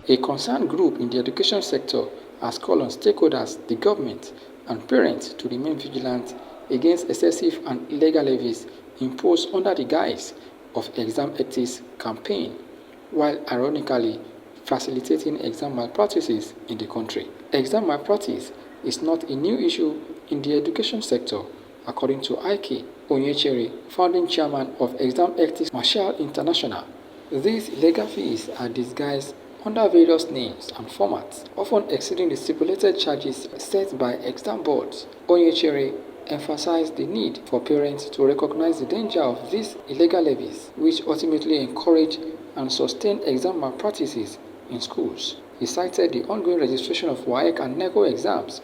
A concerned group in the education sector has called on stakeholders, the government, and parents to remain vigilant against excessive and illegal levies imposed under the guise of exam ethics campaign, while ironically facilitating exam malpractices in the country. Exam malpractice is not a new issue in the education sector, according to Ike Onyechere, founding chairman of Exam Ethics Marshall International. These illegal fees are disguised under various names and formats, often exceeding the stipulated charges set by exam boards. Onyechere emphasized the need for parents to recognize the danger of these illegal levies, which ultimately encourage and sustain exam malpractices in schools. He cited the ongoing registration of WAEC and NECO exams,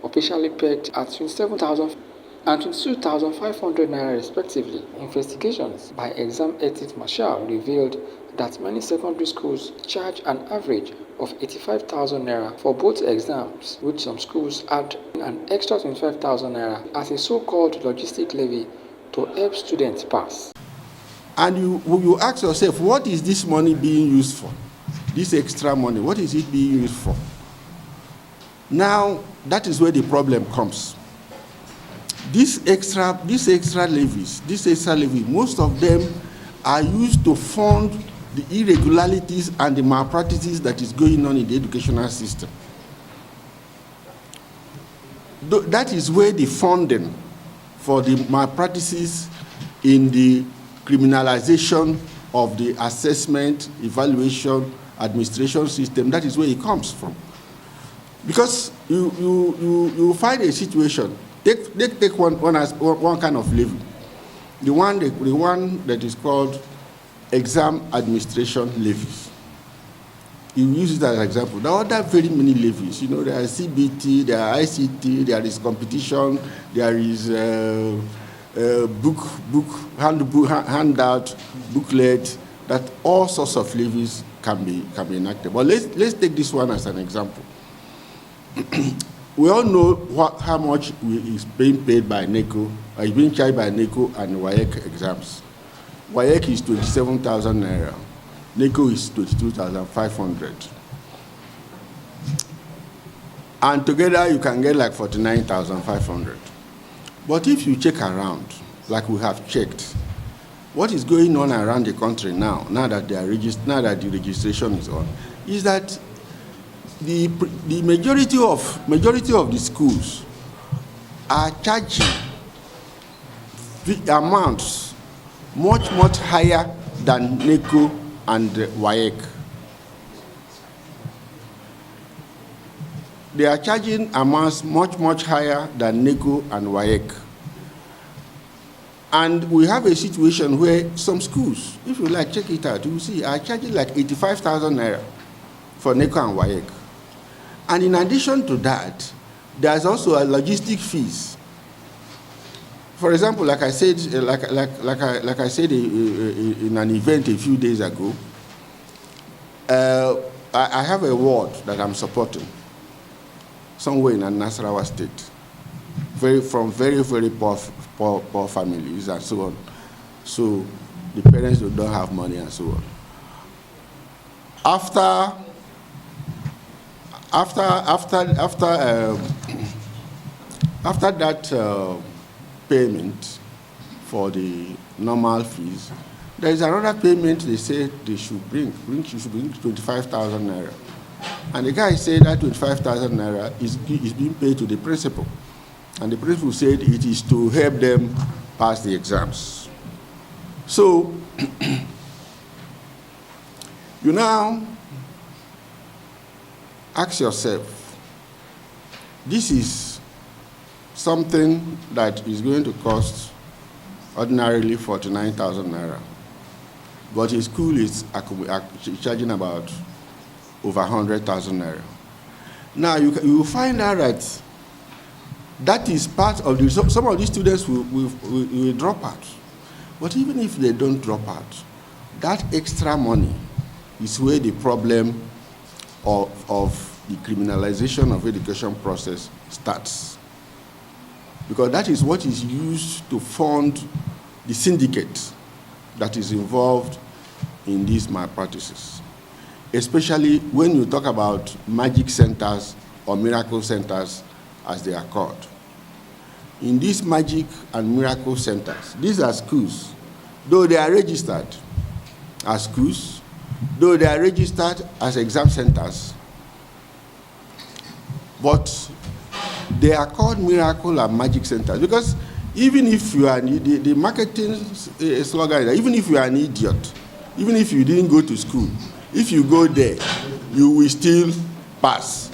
officially pegged at 27,000 and 22,500 naira respectively. Investigations by Exam Ethics Marshal revealed that many secondary schools charge an average of 85,000 naira for both exams, which some schools add an extra 25,000 naira as a so-called logistic levy to help students pass. And you ask yourself, what is this money being used for? This extra money, what is it being used for? Now, that is where the problem comes. These extra levies, most of them are used to fund the irregularities and the malpractices that is going on in the educational system. That is where the funding for the malpractices in the criminalization of the assessment, evaluation, administration system, that is where it comes from. Because you find a situation. Take one kind of levy, the one that is called exam administration levies. You use it as an example. There are other very many levies. There are CBT, there are ICT, there is competition, there is handout, booklet. That all sorts of levies can be enacted. But let's take this one as an example. We all know how much is being paid by NECO, is being charged by NECO and WAEC exams. WAEC is 27,000 naira. NECO is 22,500. And together you can get like 49,500. But if you check around, like we have checked, what is going on around the country now that the registration is on, is that the majority of the schools are charging the amounts much higher than NECO and WAEC. They are charging amounts much higher than NECO and WAEC. And we have a situation where some schools, if you like check it out, you will see, are charging like 85,000 naira for NECO and WAEC. And in addition to that, there's also a logistic fees. For example, like I said, in an event a few days ago, I have a ward that I'm supporting somewhere in Nasarawa State, from very poor families and so on. So the parents don't have money and so on. After that payment for the normal fees, there is another payment they say they should bring 25,000 naira. And the guy said that 25,000 naira is being paid to the principal. And the principal said it is to help them pass the exams. So, you now ask yourself, this is something that is going to cost ordinarily 49,000 naira. But a school is charging about over 100,000 naira. Now you will find out that is part of the, some of these students will drop out. But even if they don't drop out, that extra money is where the problem of the criminalization of education process starts. Because that is what is used to fund the syndicate that is involved in these malpractices. especially when you talk about magic centers or miracle centers, as they are called. In these magic and miracle centers, these are schools, though they are registered as schools, though they are registered as exam centers, but they are called miracle and magic centers because even if you are, the marketing slogan is, even if you are an idiot, even if you didn't go to school, if you go there, you will still pass.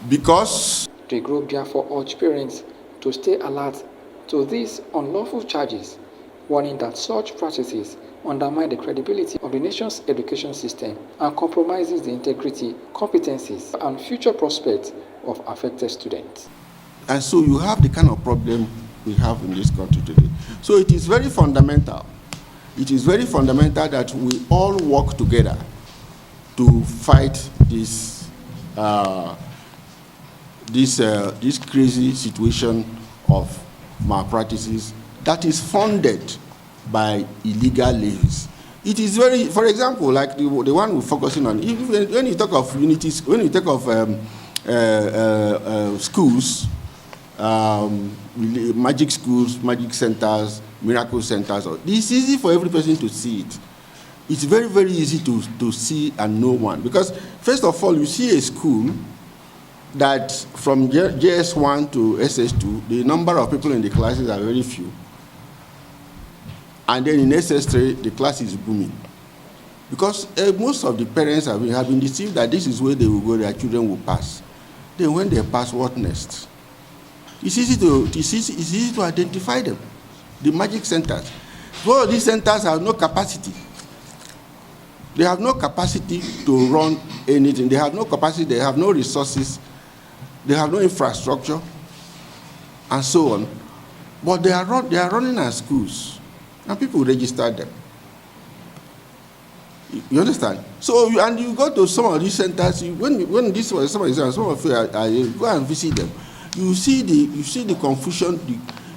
Because the group therefore urged parents to stay alert to these unlawful charges, warning that such practices undermine the credibility of the nation's education system and compromises the integrity, competencies, and future prospects of affected students. And so you have the kind of problem we have in this country today. So it is very fundamental. It is very fundamental that we all work together to fight this crazy situation of malpractices that is funded by illegal levies. It is very, for example, like the one we're focusing on. When you talk of unities, when you talk of schools, magic schools, magic centers, miracle centers, it's easy for every person to see it. It's very, very easy to see and know one. Because, first of all, you see a school that from JS1 to SS2, the number of people in the classes are very few. And then in SS3, the class is booming. Because most of the parents have been deceived that this is where they will go, their children will pass. Then when they pass, what next? It's easy to identify them, the magic centers. Well, these centers have no capacity. They have no capacity to run anything. They have no capacity, they have no resources, they have no infrastructure, and so on. But they are running as schools, and people register them. You understand? So, and you go to some of these centers, when this was some of you go and visit them, you see the confusion,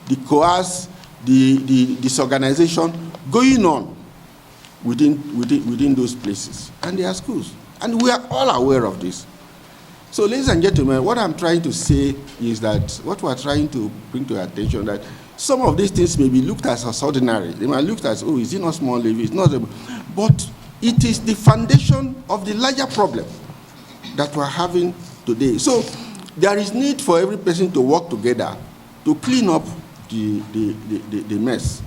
the coerce, the disorganization going on within those places, and they are schools, and we are all aware of this. So, ladies and gentlemen, what I'm trying to say is that what we're trying to bring to your attention that some of these things may be looked at as ordinary. They might look at, oh, is it not small levy? It's not, but it is the foundation of the larger problem that we're having today. So, there is need for every person to work together to clean up the mess.